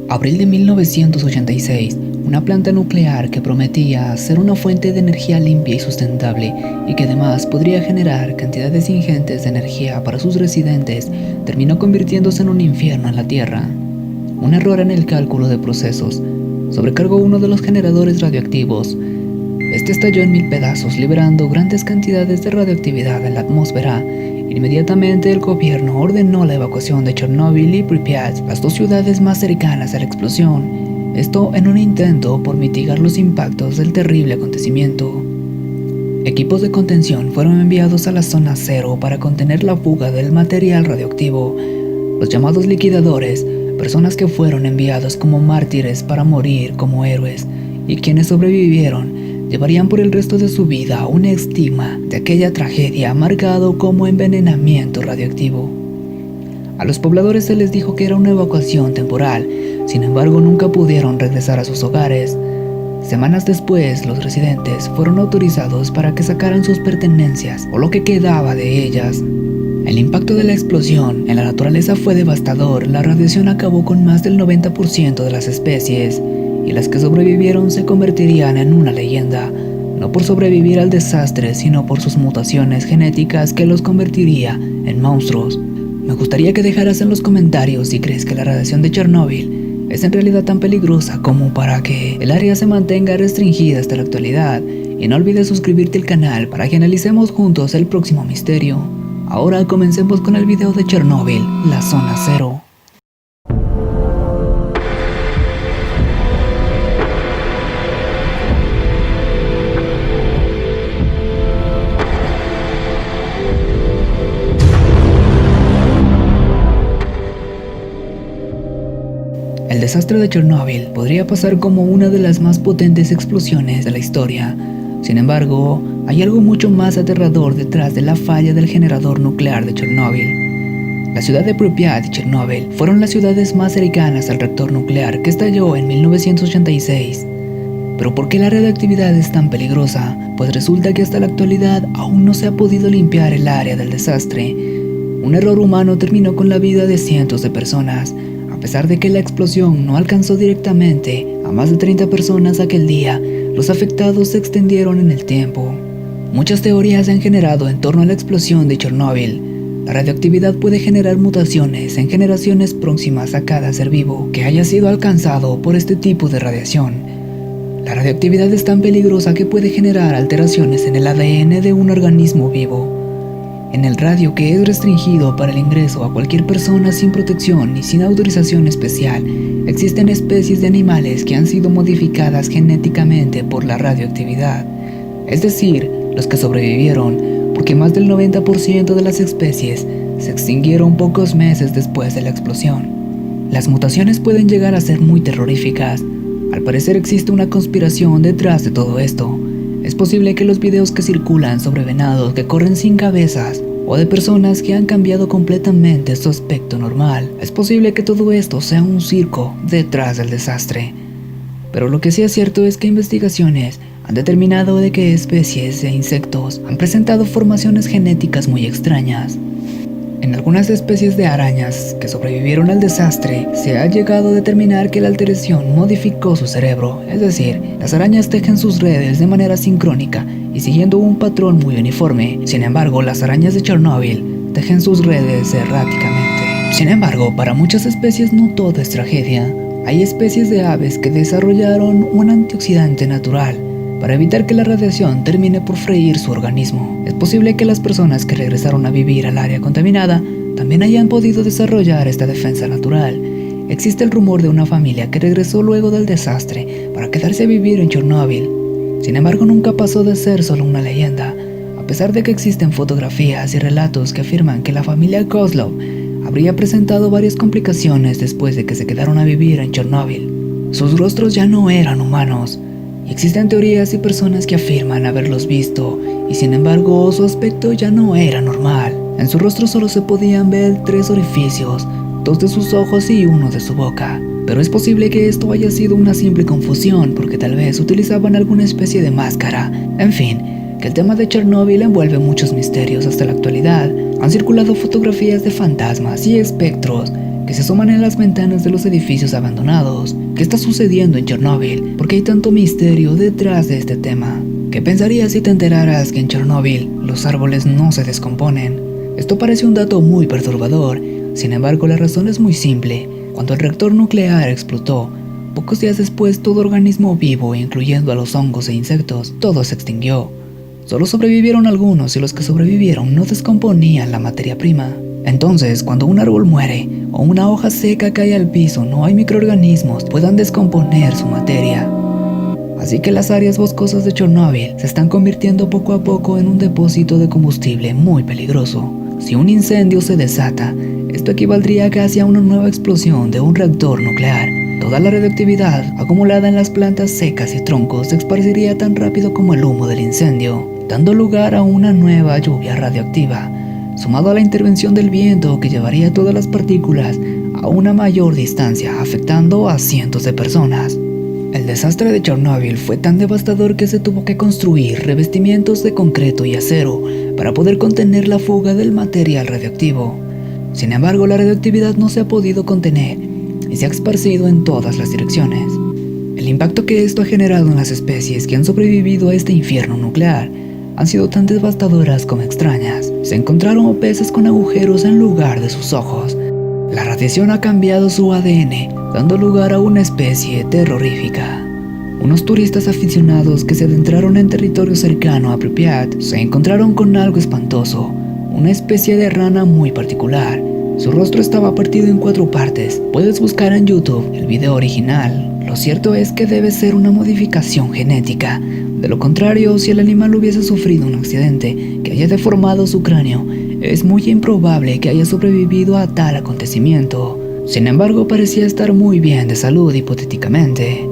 Abril de 1986, una planta nuclear que prometía ser una fuente de energía limpia y sustentable y que además podría generar cantidades ingentes de energía para sus residentes, terminó convirtiéndose en un infierno en la Tierra. Un error en el cálculo de procesos sobrecargó uno de los generadores radioactivos. Este estalló en 1000 pedazos, liberando grandes cantidades de radioactividad en la atmósfera. Inmediatamente el gobierno ordenó la evacuación de Chernóbil y Pripyat, las dos ciudades más cercanas a la explosión, esto en un intento por mitigar los impactos del terrible acontecimiento. Equipos de contención fueron enviados a la zona cero para contener la fuga del material radioactivo. Los llamados liquidadores, personas que fueron enviados como mártires para morir como héroes, y quienes sobrevivieron, llevarían por el resto de su vida un estigma de aquella tragedia marcado como envenenamiento radioactivo. A los pobladores se les dijo que era una evacuación temporal, sin embargo nunca pudieron regresar a sus hogares. Semanas después, los residentes fueron autorizados para que sacaran sus pertenencias o lo que quedaba de ellas. El impacto de la explosión en la naturaleza fue devastador. La radiación acabó con más del 90% de las especies, y las que sobrevivieron se convertirían en una leyenda, no por sobrevivir al desastre, sino por sus mutaciones genéticas que los convertiría en monstruos. Me gustaría que dejaras en los comentarios si crees que la radiación de Chernóbil es en realidad tan peligrosa como para que el área se mantenga restringida hasta la actualidad, y no olvides suscribirte al canal para que analicemos juntos el próximo misterio. Ahora comencemos con el video de Chernóbil, la zona cero. El desastre de Chernóbil podría pasar como una de las más potentes explosiones de la historia. Sin embargo, hay algo mucho más aterrador detrás de la falla del generador nuclear de Chernóbil. La ciudad de Pripyat y Chernóbil fueron las ciudades más cercanas al reactor nuclear que estalló en 1986. ¿Pero por qué la radioactividad es tan peligrosa? Pues resulta que hasta la actualidad aún no se ha podido limpiar el área del desastre. Un error humano terminó con la vida de cientos de personas. A pesar de que la explosión no alcanzó directamente a más de 30 personas aquel día, los afectados se extendieron en el tiempo. Muchas teorías se han generado en torno a la explosión de Chernóbil. La radioactividad puede generar mutaciones en generaciones próximas a cada ser vivo que haya sido alcanzado por este tipo de radiación. La radioactividad es tan peligrosa que puede generar alteraciones en el ADN de un organismo vivo. En el radio, que es restringido para el ingreso a cualquier persona sin protección ni sin autorización especial, existen especies de animales que han sido modificadas genéticamente por la radioactividad. Es decir, los que sobrevivieron, porque más del 90% de las especies se extinguieron pocos meses después de la explosión. Las mutaciones pueden llegar a ser muy terroríficas. Al parecer existe una conspiración detrás de todo esto. Es posible que los videos que circulan sobre venados que corren sin cabezas o de personas que han cambiado completamente su aspecto normal, es posible que todo esto sea un circo detrás del desastre. Pero lo que sí es cierto es que investigaciones han determinado de que especies de insectos han presentado formaciones genéticas muy extrañas. En algunas especies de arañas que sobrevivieron al desastre, se ha llegado a determinar que la alteración modificó su cerebro, es decir, las arañas tejen sus redes de manera sincrónica y siguiendo un patrón muy uniforme. Sin embargo, las arañas de Chernóbil tejen sus redes erráticamente. Sin embargo, para muchas especies no todo es tragedia. Hay especies de aves que desarrollaron un antioxidante natural para evitar que la radiación termine por freír su organismo. Es posible que las personas que regresaron a vivir al área contaminada también hayan podido desarrollar esta defensa natural. Existe el rumor de una familia que regresó luego del desastre para quedarse a vivir en Chernóbil. Sin embargo, nunca pasó de ser solo una leyenda, a pesar de que existen fotografías y relatos que afirman que la familia Kozlov habría presentado varias complicaciones después de que se quedaron a vivir en Chernóbil. Sus rostros ya no eran humanos. Y existen teorías y personas que afirman haberlos visto, y sin embargo su aspecto ya no era normal. En su rostro solo se podían ver 3 orificios, 2 de sus ojos y 1 de su boca. Pero es posible que esto haya sido una simple confusión, porque tal vez utilizaban alguna especie de máscara. En fin, que el tema de Chernóbil envuelve muchos misterios hasta la actualidad. Han circulado fotografías de fantasmas y espectros que se asoman en las ventanas de los edificios abandonados. ¿Qué está sucediendo en Chernóbil? ¿Por qué hay tanto misterio detrás de este tema? ¿Qué pensarías si te enteraras que en Chernóbil los árboles no se descomponen? Esto parece un dato muy perturbador, sin embargo la razón es muy simple. Cuando el reactor nuclear explotó, pocos días después todo organismo vivo, incluyendo a los hongos e insectos, todo se extinguió. Solo sobrevivieron algunos y los que sobrevivieron no descomponían la materia prima. Entonces, cuando un árbol muere o una hoja seca cae al piso, no hay microorganismos que puedan descomponer su materia. Así que las áreas boscosas de Chernóbil se están convirtiendo poco a poco en un depósito de combustible muy peligroso. Si un incendio se desata, esto equivaldría casi a una nueva explosión de un reactor nuclear. Toda la radioactividad acumulada en las plantas secas y troncos se esparciría tan rápido como el humo del incendio, dando lugar a una nueva lluvia radioactiva, sumado a la intervención del viento que llevaría todas las partículas a una mayor distancia, afectando a cientos de personas. El desastre de Chernóbil fue tan devastador que se tuvo que construir revestimientos de concreto y acero para poder contener la fuga del material radioactivo. Sin embargo, la radioactividad no se ha podido contener y se ha esparcido en todas las direcciones. El impacto que esto ha generado en las especies que han sobrevivido a este infierno nuclear han sido tan devastadoras como extrañas. Se encontraron peces con agujeros en lugar de sus ojos. La radiación ha cambiado su ADN, dando lugar a una especie terrorífica. Unos turistas aficionados que se adentraron en territorio cercano a Pripyat se encontraron con algo espantoso, una especie de rana muy particular. Su rostro estaba partido en 4 partes. Puedes buscar en YouTube el video original. Lo cierto es que debe ser una modificación genética. De lo contrario, si el animal hubiese sufrido un accidente que haya deformado su cráneo, es muy improbable que haya sobrevivido a tal acontecimiento. Sin embargo, parecía estar muy bien de salud hipotéticamente.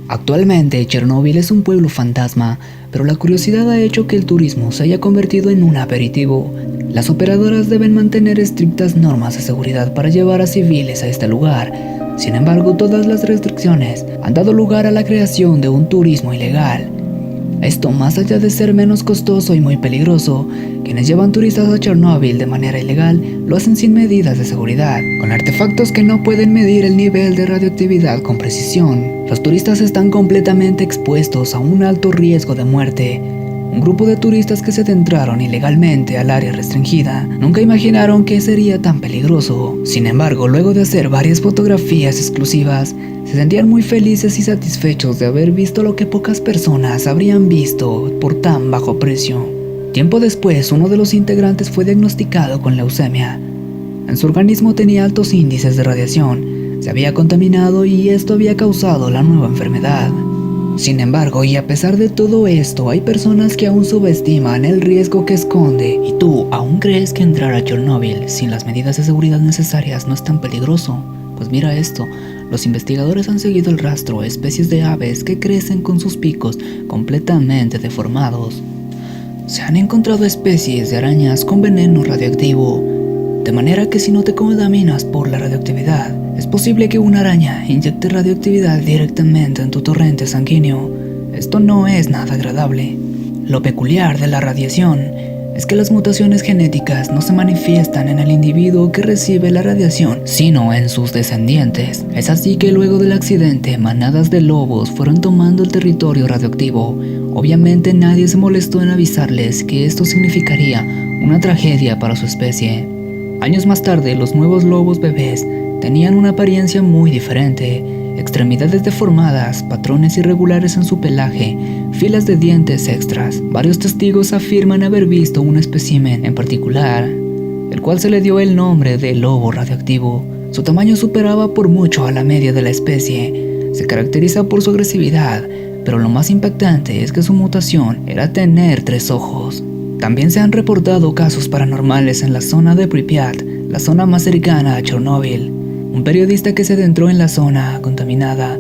Actualmente, Chernóbil es un pueblo fantasma, pero la curiosidad ha hecho que el turismo se haya convertido en un aperitivo. Las operadoras deben mantener estrictas normas de seguridad para llevar a civiles a este lugar. Sin embargo, todas las restricciones han dado lugar a la creación de un turismo ilegal. Esto, más allá de ser menos costoso y muy peligroso, quienes llevan turistas a Chernóbil de manera ilegal lo hacen sin medidas de seguridad, con artefactos que no pueden medir el nivel de radioactividad con precisión. Los turistas están completamente expuestos a un alto riesgo de muerte. Un grupo de turistas que se adentraron ilegalmente al área restringida nunca imaginaron que sería tan peligroso. Sin embargo, luego de hacer varias fotografías exclusivas, se sentían muy felices y satisfechos de haber visto lo que pocas personas habrían visto por tan bajo precio. Tiempo después, uno de los integrantes fue diagnosticado con leucemia. En su organismo tenía altos índices de radiación, se había contaminado y esto había causado la nueva enfermedad. Sin embargo, y a pesar de todo esto, hay personas que aún subestiman el riesgo que esconde. ¿Y tú aún crees que entrar a Chernóbil sin las medidas de seguridad necesarias no es tan peligroso? Pues mira esto, los investigadores han seguido el rastro a especies de aves que crecen con sus picos completamente deformados. Se han encontrado especies de arañas con veneno radioactivo, de manera que si no te contaminas por la radioactividad, es posible que una araña inyecte radioactividad directamente en tu torrente sanguíneo. Esto no es nada agradable. Lo peculiar de la radiación es que las mutaciones genéticas no se manifiestan en el individuo que recibe la radiación, sino en sus descendientes. Es así que luego del accidente, manadas de lobos fueron tomando el territorio radioactivo. Obviamente nadie se molestó en avisarles que esto significaría una tragedia para su especie. Años más tarde, los nuevos lobos bebés tenían una apariencia muy diferente, extremidades deformadas, patrones irregulares en su pelaje, filas de dientes extras. Varios testigos afirman haber visto un espécimen en particular, el cual se le dio el nombre de lobo radioactivo. Su tamaño superaba por mucho a la media de la especie. Se caracteriza por su agresividad, pero lo más impactante es que su mutación era tener 3 ojos. También se han reportado casos paranormales en la zona de Pripyat, la zona más cercana a Chernóbil. Un periodista que se adentró en la zona contaminada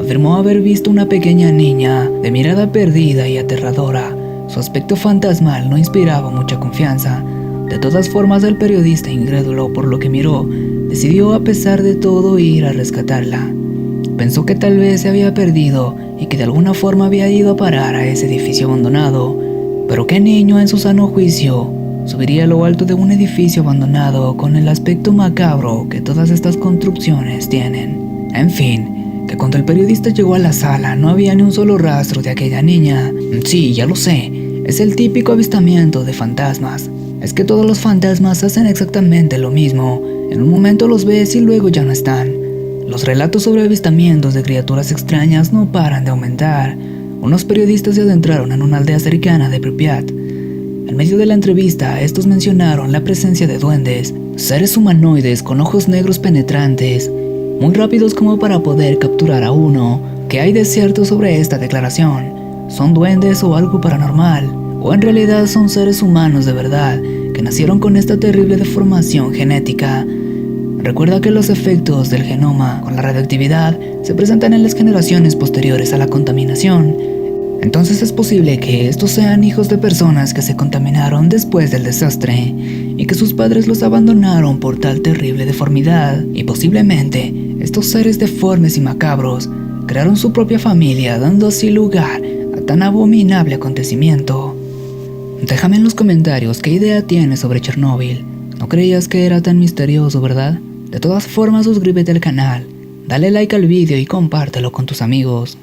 afirmó haber visto una pequeña niña de mirada perdida y aterradora. Su aspecto fantasmal no inspiraba mucha confianza. De todas formas, el periodista, incrédulo por lo que miró, decidió a pesar de todo ir a rescatarla. Pensó que tal vez se había perdido y que de alguna forma había ido a parar a ese edificio abandonado, Pero ¿qué niño en su sano juicio subiría a lo alto de un edificio abandonado con el aspecto macabro que todas estas construcciones tienen? En fin, que cuando el periodista llegó a la sala no había ni un solo rastro de aquella niña. Sí, ya lo sé, es el típico avistamiento de fantasmas. Es que todos los fantasmas hacen exactamente lo mismo. En un momento los ves y luego ya no están. Los relatos sobre avistamientos de criaturas extrañas no paran de aumentar. Unos periodistas se adentraron en una aldea cercana de Pripyat. En medio de la entrevista, estos mencionaron la presencia de duendes, seres humanoides con ojos negros penetrantes, muy rápidos como para poder capturar a uno. ¿Qué hay de cierto sobre esta declaración? ¿Son duendes o algo paranormal? ¿O en realidad son seres humanos de verdad que nacieron con esta terrible deformación genética? Recuerda que los efectos del genoma con la radioactividad se presentan en las generaciones posteriores a la contaminación. Entonces es posible que estos sean hijos de personas que se contaminaron después del desastre y que sus padres los abandonaron por tal terrible deformidad, y posiblemente estos seres deformes y macabros crearon su propia familia, dando así lugar a tan abominable acontecimiento. Déjame en los comentarios qué idea tienes sobre Chernobyl. No creías que era tan misterioso, ¿verdad? De todas formas, suscríbete al canal, dale like al vídeo y compártelo con tus amigos.